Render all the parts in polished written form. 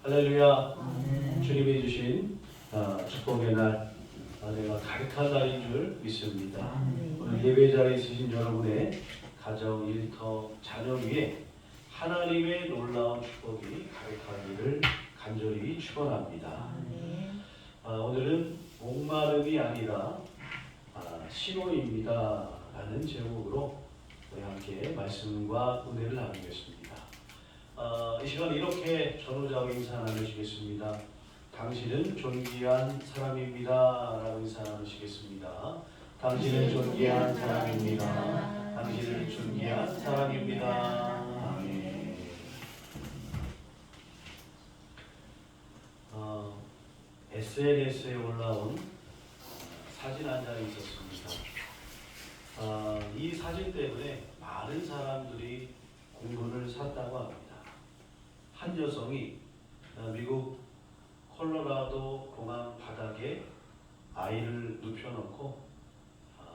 할렐루야. 주님이 주신 축복의 날, 내가 가득한 날인 줄 믿습니다. 오늘 예배 자리에 있으신 여러분의 가정, 일터, 자녀 위에 하나님의 놀라운 축복이 가득하기를 간절히 축원합니다. 오늘은 목마름이 아니라 신호입니다 라는 제목으로 우리 함께 말씀과 은혜를 나누겠습니다. 이 시간 이렇게 전후자고 인사 나누시겠습니다. 당신은 존귀한 사람입니다 라고 인사 나누시겠습니다. 당신은 존귀한 사람입니다. 당신은 존귀한 사람입니다. 아멘. SNS에 올라온 사진 한 장이 있었습니다. 이 사진 때문에 많은 사람들이 공분을 샀다고 합니다. 한 여성이 미국 콜로라도 공항 바닥에 아이를 눕혀놓고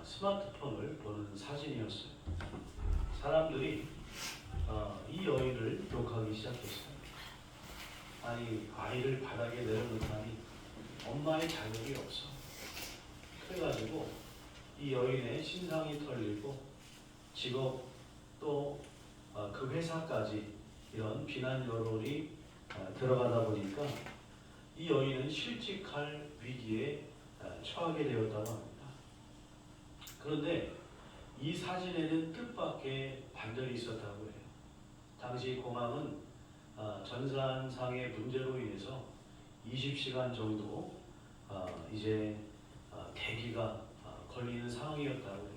스마트폰을 보는 사진이었어요. 사람들이 이 여인을 욕하기 시작했어요. 아니, 아이를 바닥에 내려놓다니 엄마의 자격이 없어. 그래가지고 이 여인의 신상이 털리고 직업 또 그 회사까지 이런 비난 여론이 들어가다 보니까 이 여인은 실직할 위기에 처하게 되었다고 합니다. 그런데 이 사진에는 뜻밖의 반전이 있었다고 해요. 당시 공항은 전산상의 문제로 인해서 20시간 정도 이제 대기가 걸리는 상황이었다고 해요.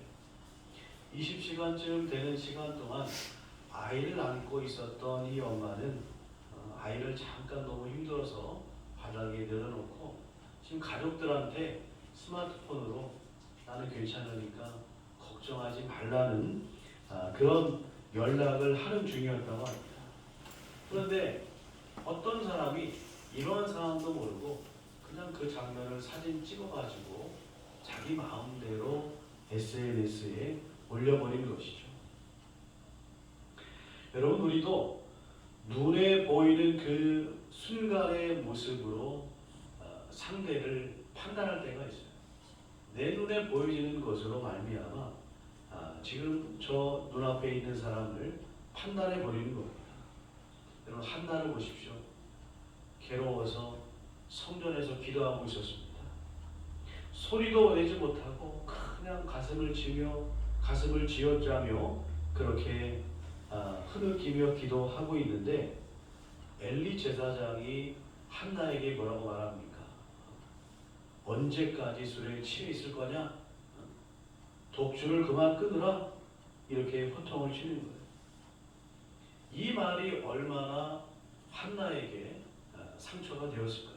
20시간쯤 되는 시간 동안 아이를 안고 있었던 이 엄마는 아이를 잠깐 너무 힘들어서 바닥에 내려놓고 지금 가족들한테 스마트폰으로 나는 괜찮으니까 걱정하지 말라는 그런 연락을 하는 중이었다고 합니다. 그런데 어떤 사람이 이러한 상황도 모르고 그냥 그 장면을 사진 찍어가지고 자기 마음대로 SNS에 올려버린 것이죠. 여러분, 우리도 눈에 보이는 그 순간의 모습으로 상대를 판단할 때가 있어요. 내 눈에 보여지는 것으로 말미암아 지금 저 눈앞에 있는 사람을 판단해 버리는 겁니다. 여러분, 한나를 보십시오. 괴로워서 성전에서 기도하고 있었습니다. 소리도 내지 못하고 그냥 가슴을 쥐어짜며 그렇게 흐느끼며 기도하고 있는데 엘리 제사장이 한나에게 뭐라고 말합니까? 언제까지 술에 취해 있을 거냐? 독주를 그만 끊으라? 이렇게 호통을 치는 거예요. 이 말이 얼마나 한나에게 상처가 되었을까요?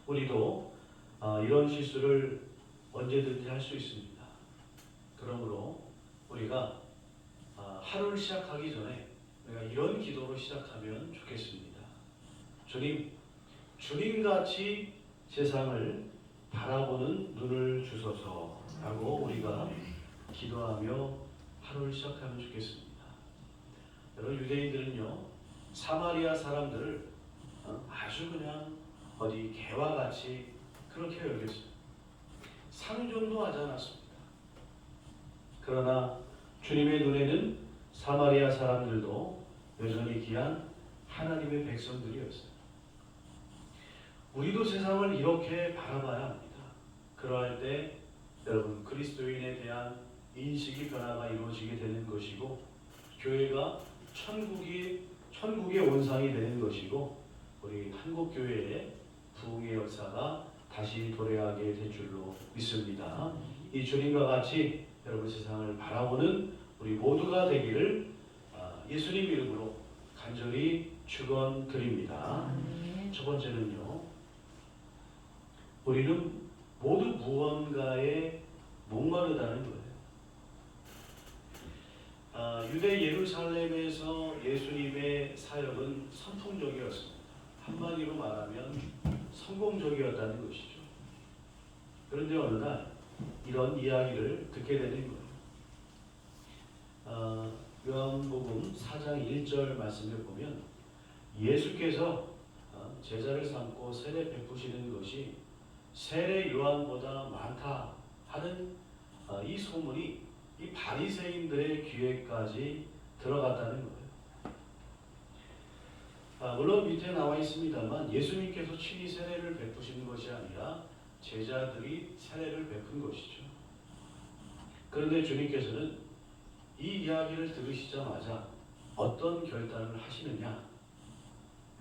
우리도 이런 실수를 언제든지 할 수 있습니다. 그러므로 우리가 하루를 시작하기 전에 우리가 이런 기도로 시작하면 좋겠습니다. 주님, 주님같이 세상을 바라보는 눈을 주소서라고 우리가 기도하며 하루를 시작하면 좋겠습니다. 여러분, 유대인들은요, 사마리아 사람들을 아주 그냥 어디 개와 같이 그렇게 여겼어요. 상종도 하지 않았습니다. 그러나 주님의 눈에는 사마리아 사람들도 여전히 귀한 하나님의 백성들이었어요. 우리도 세상을 이렇게 바라봐야 합니다. 그러할 때 여러분, 그리스도인에 대한 인식이 변화가 이루어지게 되는 것이고 교회가 천국의 온상이 되는 것이고 우리 한국교회의 부흥의 역사가 다시 도래하게 될 줄로 믿습니다. 이 주님과 같이 여러분 세상을 바라보는 우리 모두가 되기를 예수님 이름으로 간절히 축원드립니다. 첫 번째는요, 우리는 모두 무언가에 목마르다는 거예요. 유대 예루살렘에서 예수님의 사역은 선풍적이었습니다. 한마디로 말하면 성공적이었다는 것이죠. 그런데 어느 날 이런 이야기를 듣게 되는 거예요. 요한복음 4장 1절 말씀을 보면 예수께서 제자를 삼고 세례 베푸시는 것이 세례 요한보다 많다 하는 이 소문이 이 바리새인들의 귀에까지 들어갔다는 거예요. 물론 밑에 나와 있습니다만 예수님께서 친히 세례를 베푸신 것이 아니라 제자들이 세례를 베푼 것이죠. 그런데 주님께서는 이 이야기를 들으시자마자 어떤 결단을 하시느냐?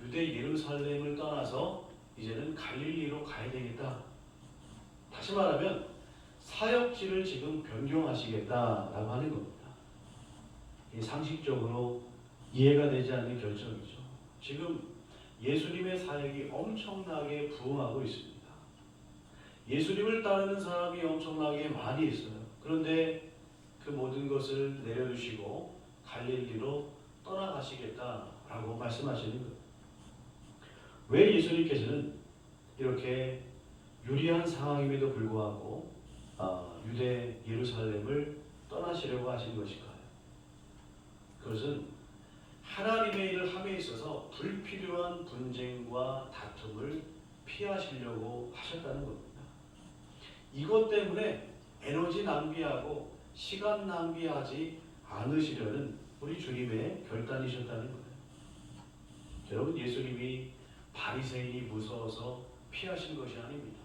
유대 예루살렘을 떠나서 이제는 갈릴리로 가야 되겠다. 다시 말하면 사역지를 지금 변경하시겠다라고 하는 겁니다. 상식적으로 이해가 되지 않는 결정이죠. 지금 예수님의 사역이 엄청나게 부흥하고 있습니다. 예수님을 따르는 사람이 엄청나게 많이 있어요. 그런데 그 모든 것을 내려두시고 갈릴리로 떠나가시겠다라고 말씀하시는 거예요. 왜 예수님께서는 이렇게 유리한 상황임에도 불구하고 유대 예루살렘을 떠나시려고 하신 것일까요? 그것은 하나님의 일을 함에 있어서 불필요한 분쟁과 다툼을 피하시려고 하셨다는 겁니다. 이것 때문에 에너지 낭비하고 시간 낭비하지 않으시려는 우리 주님의 결단이셨다는 거예요. 여러분, 예수님이 바리새인이 무서워서 피하신 것이 아닙니다.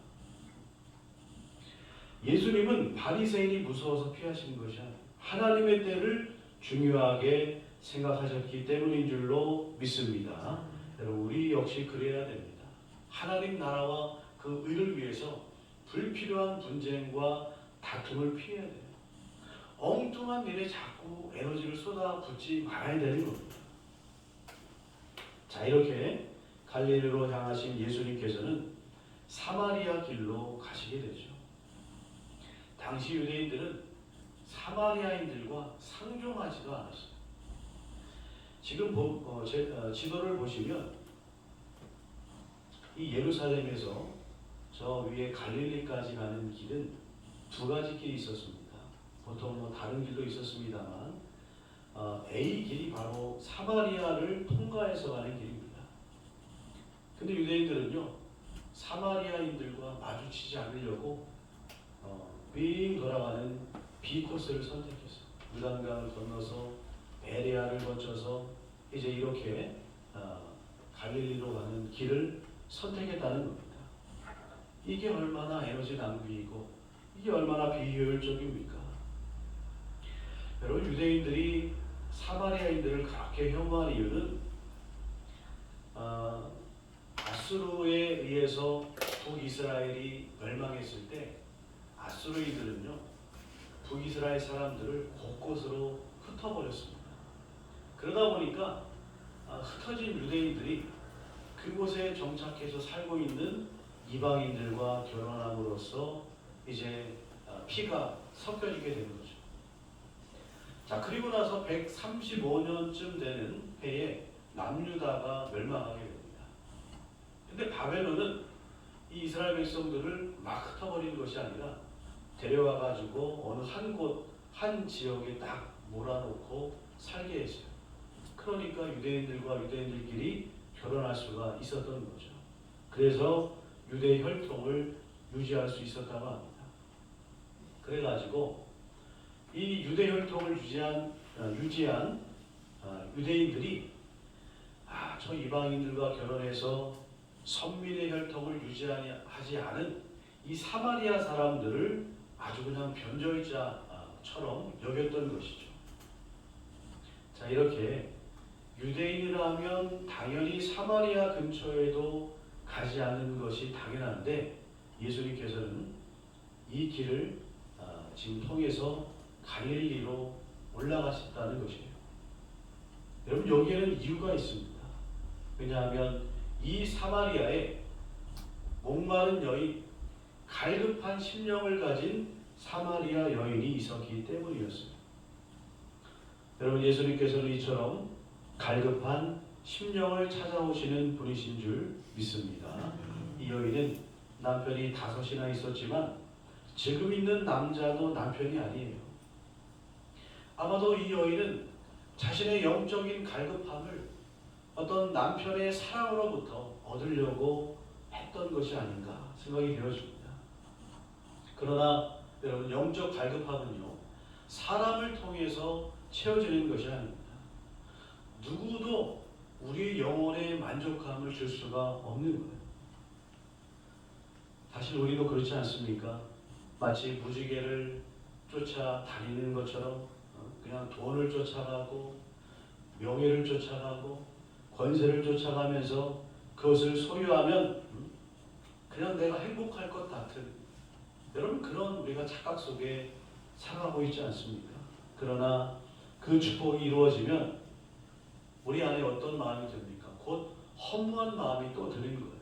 예수님은 바리새인이 무서워서 피하신 것이 아니에요. 하나님의 때를 중요하게 생각하셨기 때문인 줄로 믿습니다. 여러분, 우리 역시 그래야 됩니다. 하나님 나라와 그 의를 위해서 불필요한 분쟁과 다툼을 피해야 돼요. 엉뚱한 일에 자꾸 에너지를 쏟아붓지 말아야 되는 겁니다. 자, 이렇게 갈릴리로 향하신 예수님께서는 사마리아 길로 가시게 되죠. 당시 유대인들은 사마리아인들과 상종하지도 않았어요. 지금 지도를 보시면 이 예루살렘에서 저 위에 갈릴리까지 가는 길은 두 가지 길이 있었습니다. 보통 다른 길도 있었습니다만 A 길이 바로 사마리아를 통과해서 가는 길입니다. 근데 유대인들은요, 사마리아인들과 마주치지 않으려고 빙 돌아가는 B 코스를 선택했어요. 요단강을 건너서 베레아를 거쳐서 이제 이렇게 갈릴리로 가는 길을 선택했다는 겁니다. 이게 얼마나 에너지 낭비이고 이게 얼마나 비효율적입니까? 여러분, 유대인들이 사마리아인들을 그렇게 혐오한 이유는 아수르에 의해서 북이스라엘이 멸망했을 때 아수르인들은요, 북이스라엘 사람들을 곳곳으로 흩어버렸습니다. 그러다 보니까 흩어진 유대인들이 그곳에 정착해서 살고 있는 이방인들과 결혼함으로써 이제 피가 섞여지게 된 거죠. 자, 그리고 나서 135년쯤 되는 해에 남유다가 멸망하게 됩니다. 근데 바벨론은 이 이스라엘 백성들을 막 흩어버린 것이 아니라 데려와 가지고 어느 한 지역에 딱 몰아놓고 살게 했어요. 그러니까 유대인들과 유대인들끼리 결혼할 수가 있었던 거죠. 그래서 유대 혈통을 유지할 수 있었다고 합니다. 그래가지고 이 유대 혈통을 유지한 유대인들이 저 이방인들과 결혼해서 선민의 혈통을 유지하지 않은 이 사마리아 사람들을 아주 그냥 변절자처럼 여겼던 것이죠. 자, 이렇게 유대인이라면 당연히 사마리아 근처에도 가지 않는 것이 당연한데 예수님께서는 이 길을 지금 통해서 갈릴리로 올라가셨다는 것이에요. 여러분, 여기에는 이유가 있습니다. 왜냐하면 이 사마리아에 목마른 여인, 갈급한 심령을 가진 사마리아 여인이 있었기 때문이었어요. 여러분, 예수님께서는 이처럼 갈급한 심령을 찾아오시는 분이신 줄 믿습니다. 이 여인은 남편이 5이나 있었지만 지금 있는 남자도 남편이 아니에요. 아마도 이 여인은 자신의 영적인 갈급함을 어떤 남편의 사랑으로부터 얻으려고 했던 것이 아닌가 생각이 되어집니다. 그러나 여러분, 영적 갈급함은요, 사람을 통해서 채워지는 것이 아닙니다. 누구도 우리 영혼의 만족감을 줄 수가 없는 거예요. 사실 우리도 그렇지 않습니까? 마치 무지개를 쫓아다니는 것처럼 그냥 돈을 쫓아가고 명예를 쫓아가고 권세를 쫓아가면서 그것을 소유하면 그냥 내가 행복할 것 같은, 여러분, 그런 우리가 착각 속에 살아가고 있지 않습니까? 그러나 그 축복이 이루어지면 우리 안에 어떤 마음이 듭니까? 곧 허무한 마음이 또 드는 거예요.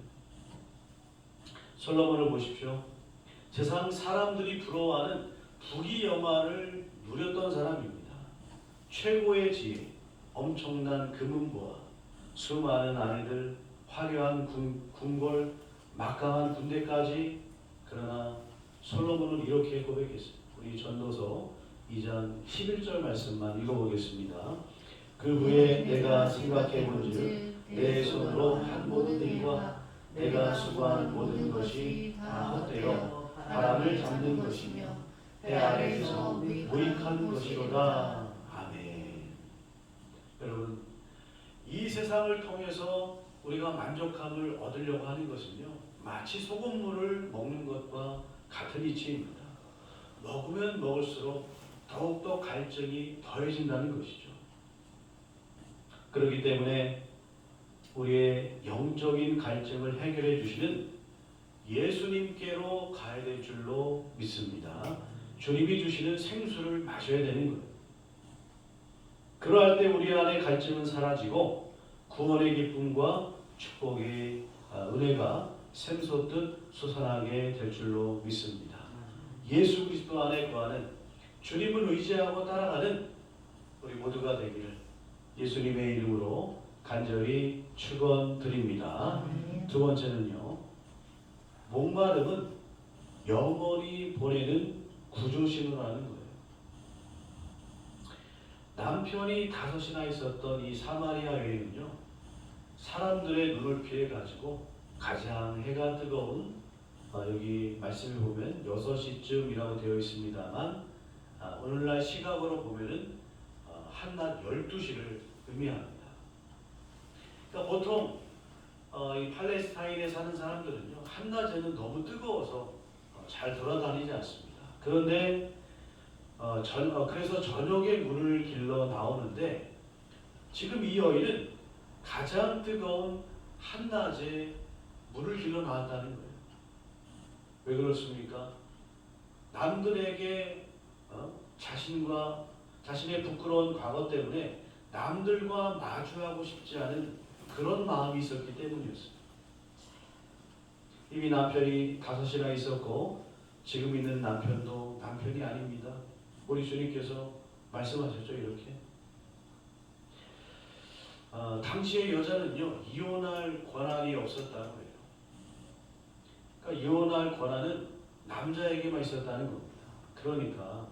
솔로몬을 보십시오. 세상 사람들이 부러워하는 부귀영화를 누렸던 사람입니다. 최고의 지혜, 엄청난 금은보화, 수많은 아내들, 화려한 궁궐, 막강한 군대까지. 그러나 솔로몬은 이렇게 고백했습니다. 우리 전도서 2장 11절 말씀만 읽어보겠습니다. 그 후에 내가 생각해본즉 내 손으로 한 모든 일과 내가 수고한 모든 것이 다 헛되어 바람을 잡는 것이며 해 아래에서 무익한 것이로다. 아멘. 여러분, 이 세상을 통해서 우리가 만족감을 얻으려고 하는 것은요, 마치 소금물을 먹는 것과 같은 이치입니다. 먹으면 먹을수록 더욱더 갈증이 더해진다는 것이죠. 그렇기 때문에 우리의 영적인 갈증을 해결해 주시는 예수님께로 가야 될 줄로 믿습니다. 주님이 주시는 생수를 마셔야 되는 거예요. 그러할 때 우리 안에 갈증은 사라지고 구원의 기쁨과 축복의 은혜가 샘솟듯 솟아나게 될 줄로 믿습니다. 예수 그리스도 안에 거하는, 주님을 의지하고 따라가는 우리 모두가 되기를 예수님의 이름으로 간절히 축원드립니다. 두 번째는요, 목마름은 영원히 보내는 구조신호라는 거예요. 남편이 5이나 있었던 이 사마리아 여인은요, 사람들의 눈을 피해 가지고 가장 해가 뜨거운, 여기 말씀을 보면 6시쯤이라고 되어 있습니다만, 오늘날 시각으로 보면은 한낮 12시를 의미합니다. 그러니까 보통 이 팔레스타인에 사는 사람들은요, 한낮에는 너무 뜨거워서 잘 돌아다니지 않습니다. 그런데 그래서 저녁에 물을 길러 나오는데, 지금 이 여인은 가장 뜨거운 한낮에 물을 길러 나왔다는 거예요. 왜 그렇습니까? 남들에게 자신의 부끄러운 과거 때문에 남들과 마주하고 싶지 않은 그런 마음이 있었기 때문이었습니다. 이미 남편이 5이나 있었고 지금 있는 남편도 남편이 아닙니다. 우리 주님께서 말씀하셨죠, 이렇게. 당시의 여자는요, 이혼할 권한이 없었다는 거예요. 그러니까 이혼할 권한은 남자에게만 있었다는 겁니다. 그러니까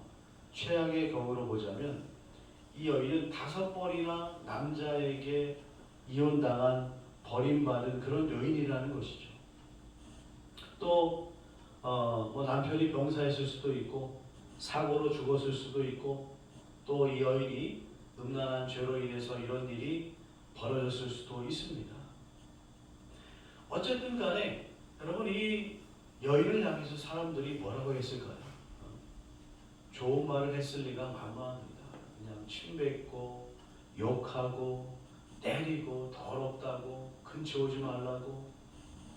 최악의 경우로 보자면 이 여인은 5번이나 남자에게 이혼당한, 버림받은 그런 여인이라는 것이죠. 또 남편이 병사했을 수도 있고 사고로 죽었을 수도 있고, 또 이 여인이 음란한 죄로 인해서 이런 일이 벌어졌을 수도 있습니다. 어쨌든 간에 여러분, 이 여인을 향해서 사람들이 뭐라고 했을까요? 좋은 말을 했을 리가 만무합니다. 그냥 침뱉고 욕하고 때리고 더럽다고 근처 오지 말라고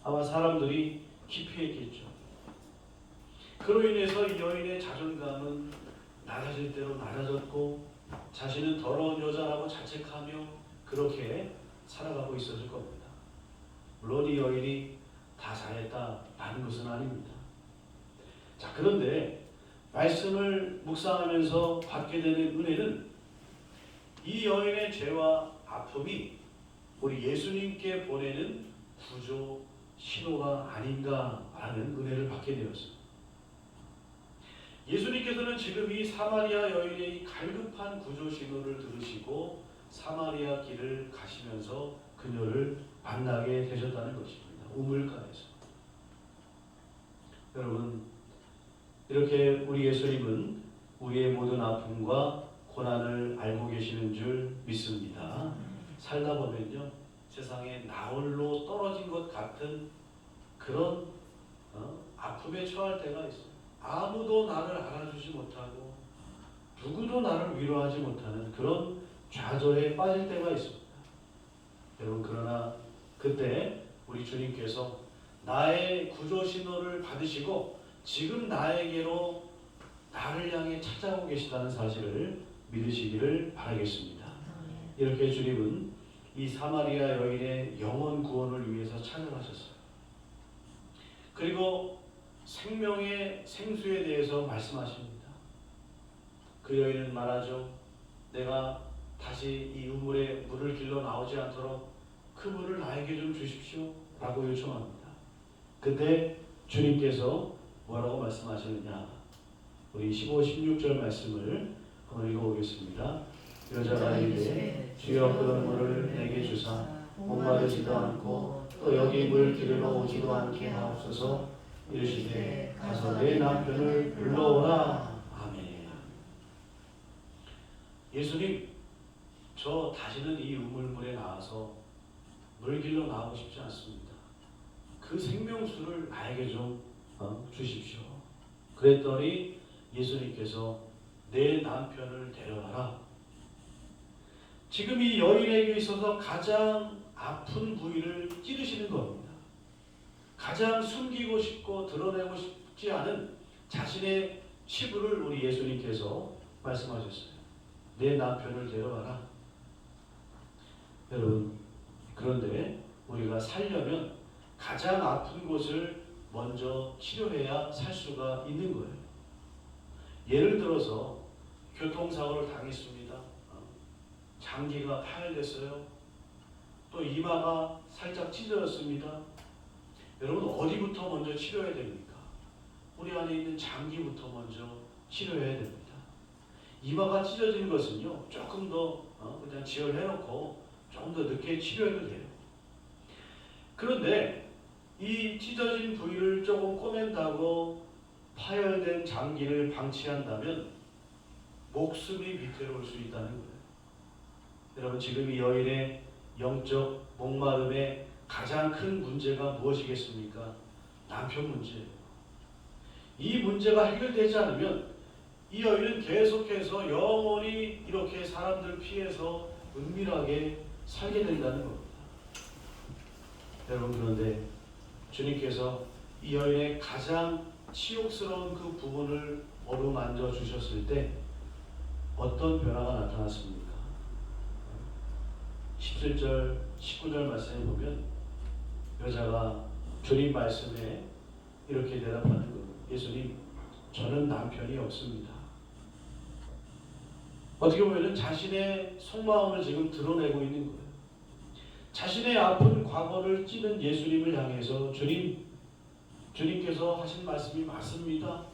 아마 사람들이 기피했겠죠. 그로 인해서 이 여인의 자존감은 낮아질 대로 낮아졌고 자신은 더러운 여자라고 자책하며 그렇게 살아가고 있었을 겁니다. 물론 이 여인이 다 잘했다라는 것은 아닙니다. 자, 그런데 말씀을 묵상하면서 받게 되는 은혜는 이 여인의 죄와 아픔이 우리 예수님께 보내는 구조 신호가 아닌가라는 은혜를 받게 되었습니다. 예수님께서는 지금 이 사마리아 여인의 갈급한 구조 신호를 들으시고 사마리아 길을 가시면서 그녀를 만나게 되셨다는 것입니다. 우물가에서. 여러분, 이렇게 우리 예수님은 우리의 모든 아픔과 고난을 알고 계시는 줄 믿습니다. 살다 보면요, 세상에 나홀로 떨어진 것 같은 그런 아픔에 처할 때가 있어요. 아무도 나를 알아주지 못하고 누구도 나를 위로하지 못하는 그런 좌절에 빠질 때가 있습니다. 여러분, 그러나 그때 우리 주님께서 나의 구조 신호를 받으시고 지금 나에게로 나를 향해 찾아오고 계시다는 사실을 믿으시기를 바라겠습니다. 이렇게 주님은 이 사마리아 여인의 영혼 구원을 위해서 찾아가셨어요. 그리고 생명의 생수에 대해서 말씀하십니다. 그 여인은 말하죠. 내가 다시 이 우물에 물을 길러 나오지 않도록 그 물을 나에게 좀 주십시오 라고 요청합니다. 그때 주님께서 뭐라고 말씀하시느냐, 우리 15, 16절 말씀을 한번 읽어보겠습니다. 여자가 이르되 주여 그런 물을 내게 주사 목마르지도 않고 또 여기 물 기르러 오지도 않게 하옵소서. 이르시되 가서 내 남편을 불러오라. 아멘. 예수님, 저 다시는 이 우물물에 나와서 물 길러 나오고 싶지 않습니다. 그 생명수를 나에게 좀 주십시오. 그랬더니 예수님께서 내 남편을 데려가라. 지금 이 여인에게 있어서 가장 아픈 부위를 찌르시는 겁니다. 가장 숨기고 싶고 드러내고 싶지 않은 자신의 치부를 우리 예수님께서 말씀하셨어요. 내 남편을 데려가라. 여러분, 그런데 우리가 살려면 가장 아픈 곳을 먼저 치료해야 살 수가 있는 거예요. 예를 들어서 교통사고를 당했습니다. 장기가 파열됐어요. 또 이마가 살짝 찢어졌습니다. 여러분, 어디부터 먼저 치료해야 됩니까? 우리 안에 있는 장기부터 먼저 치료해야 됩니다. 이마가 찢어진 것은요, 조금 더 그냥 지혈해놓고 조금 더 늦게 치료해도 돼요. 그런데 이 찢어진 부위를 조금 꼬맨다고 파열된 장기를 방치한다면 목숨이 위태로울 수 있다는 거예요. 여러분, 지금 이 여인의 영적 목마름의 가장 큰 문제가 무엇이겠습니까? 남편 문제예요. 이 문제가 해결되지 않으면 이 여인은 계속해서 영원히 이렇게 사람들 피해서 은밀하게 살게 된다는 겁니다. 여러분, 그런데 주님께서 이 여인의 가장 치욕스러운 그 부분을 어루만져 주셨을 때 어떤 변화가 나타났습니까? 17절, 19절 말씀에 보면 여자가 주님 말씀에 이렇게 대답하는 겁니다. 예수님, 저는 남편이 없습니다. 어떻게 보면 자신의 속마음을 지금 드러내고 있는 거예요. 자신의 아픈 과거를 찌는 예수님을 향해서 주님께서 하신 말씀이 맞습니다.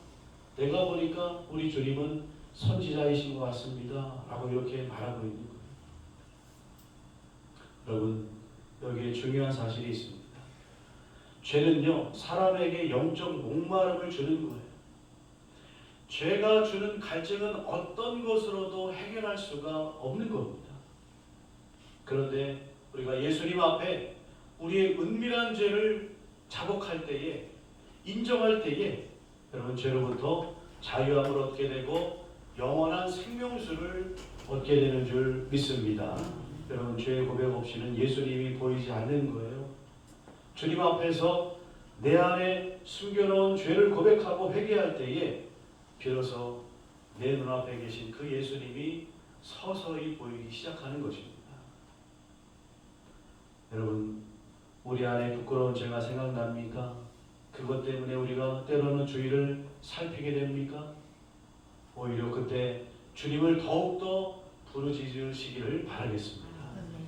내가 보니까 우리 주님은 선지자이신 것 같습니다. 라고 이렇게 말하고 있는 거예요. 여러분, 여기에 중요한 사실이 있습니다. 죄는요, 사람에게 영적 목마름을 주는 거예요. 죄가 주는 갈증은 어떤 것으로도 해결할 수가 없는 겁니다. 그런데 우리가 예수님 앞에 우리의 은밀한 죄를 자복할 때에, 인정할 때에 여러분, 죄로부터 자유함을 얻게 되고 영원한 생명수를 얻게 되는 줄 믿습니다. 여러분, 죄의 고백 없이는 예수님이 보이지 않는 거예요. 주님 앞에서 내 안에 숨겨놓은 죄를 고백하고 회개할 때에 비로소 내 눈앞에 계신 그 예수님이 서서히 보이기 시작하는 것입니다. 여러분, 우리 안에 부끄러운 죄가 생각납니까? 그것 때문에 우리가 때로는 주위를 살피게 됩니까? 오히려 그때 주님을 더욱더 부르짖으시기를 바라겠습니다.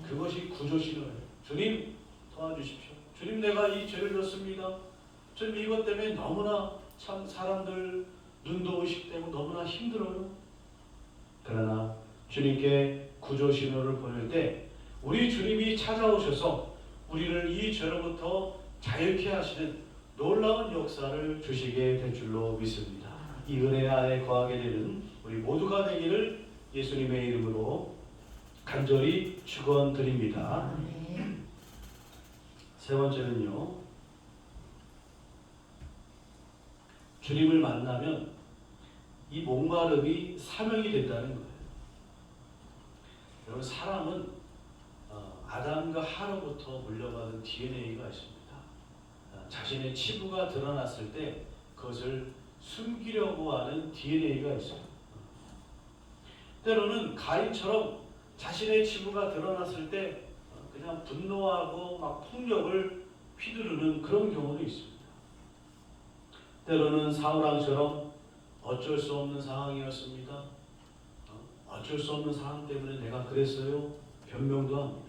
그것이 구조신호예요. 주님, 도와주십시오. 주님, 내가 이 죄를 졌습니다. 주님, 이것 때문에 너무나 참 사람들 눈도 의식되고 너무나 힘들어요. 그러나 주님께 구조신호를 보낼 때 우리 주님이 찾아오셔서 우리를 이 죄로부터 자유케 하시는 놀라운 역사를 주시게 될 줄로 믿습니다. 이 은혜 안에 거하게 되는 우리 모두가 되기를 예수님의 이름으로 간절히 축원드립니다. 세 번째는요, 주님을 만나면 이 목마름이 사명이 된다는 거예요. 여러분, 사람은 아담과 하로부터 물려받은 DNA가 있습니다. 자신의 치부가 드러났을 때 그것을 숨기려고 하는 DNA가 있어요. 때로는 가인처럼 자신의 치부가 드러났을 때 그냥 분노하고 막 폭력을 휘두르는 그런 경우도 있습니다. 때로는 사울왕처럼 어쩔 수 없는 상황이었습니다. 어쩔 수 없는 상황 때문에 내가 그랬어요. 변명도 합니다.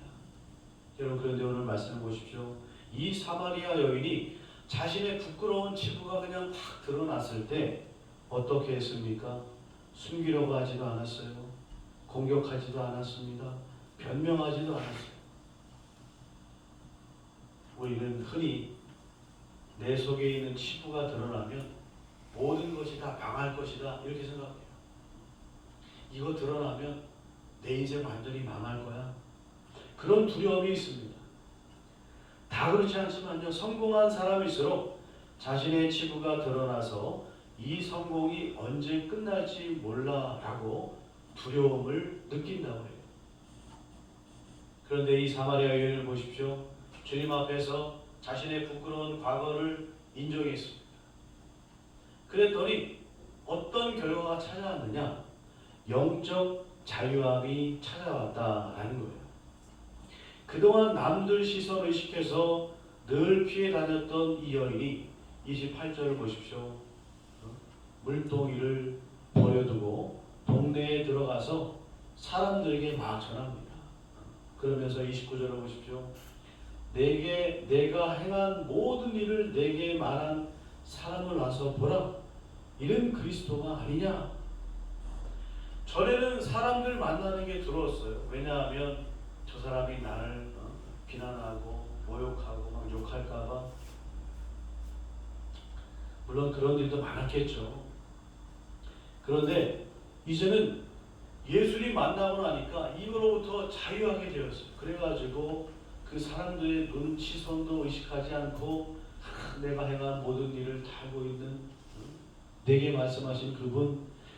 여러분, 그런데 오늘 말씀을 보십시오. 이 사마리아 여인이 자신의 부끄러운 치부가 그냥 확 드러났을 때 어떻게 했습니까? 숨기려고 하지도 않았어요. 공격하지도 않았습니다. 변명하지도 않았어요. 우리는 흔히 내 속에 있는 치부가 드러나면 모든 것이 다 망할 것이다 이렇게 생각해요. 이거 드러나면 내 인생 완전히 망할 거야. 그런 두려움이 있습니다. 다 그렇지 않지만요, 성공한 사람일수록 자신의 치부가 드러나서 이 성공이 언제 끝날지 몰라라고 두려움을 느낀다고 해요. 그런데 이 사마리아 여인을 보십시오. 주님 앞에서 자신의 부끄러운 과거를 인정했습니다. 그랬더니 어떤 결과가 찾아왔느냐? 영적 자유함이 찾아왔다라는 거예요. 그동안 남들 시선 의식해서 늘 피해 다녔던 이 여인이 28절을 보십시오. 물동이를 버려두고 동네에 들어가서 사람들에게 막 전합니다. 그러면서 29절을 보십시오. 내가 행한 모든 일을 내게 말한 사람을 와서 보라. 이는 그리스도가 아니냐? 전에는 사람들 만나는 게 두려웠어요. 왜냐하면 저 사람이 나를 비난하고 모욕하고 막 욕할까봐. 물론 그런 일도 많았겠죠. 그런데 이제는 예수님 만나고 나니까 이거로부터 자유하게 되었어요. 그래가지고 그 사람들의 눈 시선도 의식하지 않고 내가 행한 모든 일을 다 알고 있는 내게 말씀하신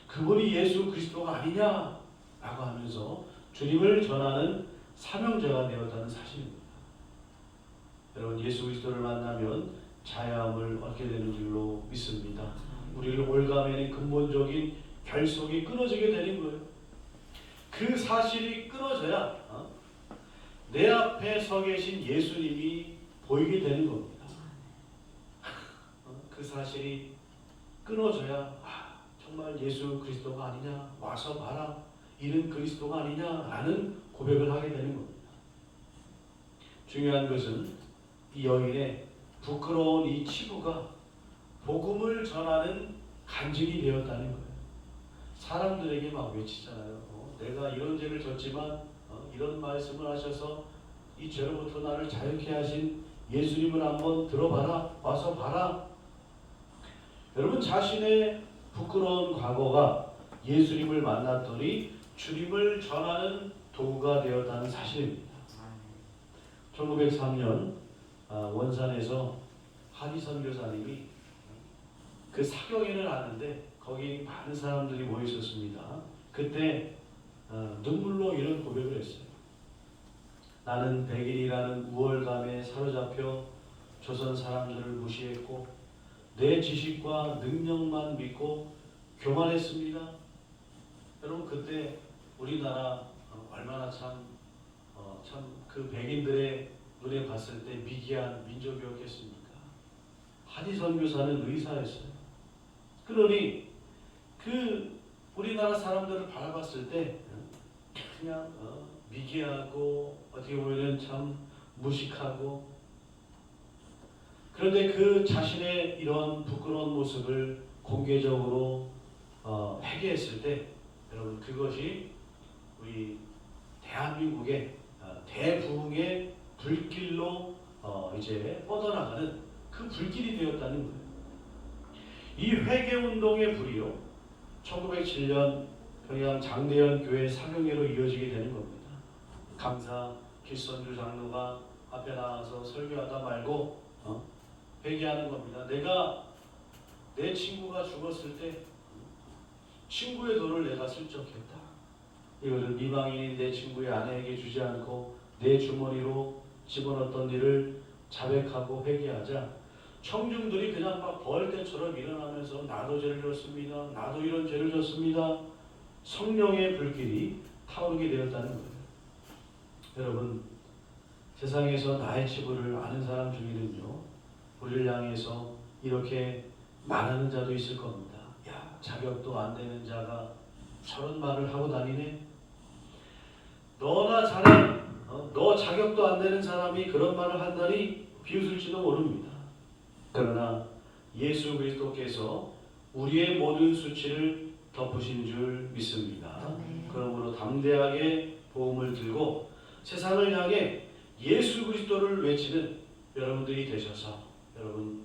그분이 예수 그리스도가 아니냐라고 하면서 주님을 전하는 사명자가 되었다는 사실입니다. 여러분, 예수 그리스도를 만나면 자유함을 얻게 되는 줄로 믿습니다. 우리를 올가매는 근본적인 결속이 끊어지게 되는 거예요. 그 사실이 끊어져야 내 앞에 서 계신 예수님이 보이게 되는 겁니다. 그 사실이 끊어져야 정말 예수 그리스도가 아니냐, 와서 봐라, 이는 그리스도가 아니냐라는 고백을 하게 되는 겁니다. 중요한 것은 이 여인의 부끄러운 이 치부가 복음을 전하는 간증이 되었다는 거예요. 사람들에게 막 외치잖아요. 내가 이런 죄를 졌지만 이런 말씀을 하셔서 이 죄로부터 나를 자유케 하신 예수님을 한번 들어봐라, 와서 봐라. 여러분, 자신의 부끄러운 과거가 예수님을 만났더니 주님을 전하는 도구가 되었다는 사실입니다. 1903년 원산에서 한희 선교사님이 그 사경회를 하는데 거기 많은 사람들이 모여 있었습니다. 그때 눈물로 이런 고백을 했어요. 나는 백일이라는 우월감에 사로잡혀 조선 사람들을 무시했고 내 지식과 능력만 믿고 교만했습니다. 여러분, 그때 우리나라 얼마나 참 그 백인들의 눈에 봤을 때 미개한 민족이었겠습니까? 한희 선교사는 의사였어요. 그러니 그 우리나라 사람들을 바라봤을 때 그냥 미개하고 어떻게 보면 참 무식하고, 그런데 그 자신의 이런 부끄러운 모습을 공개적으로 회개했을 때 여러분, 그것이 우리 대한민국의 대부흥의 불길로 이제 뻗어나가는 그 불길이 되었다는 거예요. 이 회개운동의 불이요 1907년 평양 장대현 교회 사경회로 이어지게 되는 겁니다. 강사 길선주 장로가 앞에 나와서 설교하다 말고 회개하는 겁니다. 내가 내 친구가 죽었을 때 친구의 돈을 내가 슬쩍했다. 이것을 미망인인 내 친구의 아내에게 주지 않고 내 주머니로 집어넣었던 일을 자백하고 회개하자 청중들이 그냥 막 벌떼처럼 일어나면서 나도 죄를 졌습니다. 나도 이런 죄를 졌습니다. 성령의 불길이 타오르게 되었다는 거예요. 여러분 세상에서 나의 치부를 아는 사람 중에는요 우리를 향해서 이렇게 말하는 자도 있을 겁니다. 야, 자격도 안 되는 자가 저런 말을 하고 다니네. 너나 잘해. 너 자격도 안 되는 사람이 그런 말을 한다니 비웃을지도 모릅니다. 그러나 예수 그리스도께서 우리의 모든 수치를 덮으신 줄 믿습니다. 그러므로 담대하게 복음을 들고 세상을 향해 예수 그리스도를 외치는 여러분들이 되셔서 여러분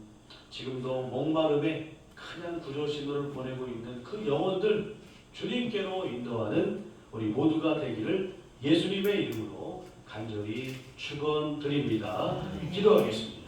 지금도 목마름에 그냥 구조 신호를 보내고 있는 그 영혼들 주님께로 인도하는 우리 모두가 되기를 예수님의 이름으로 간절히 축원드립니다. 기도하겠습니다.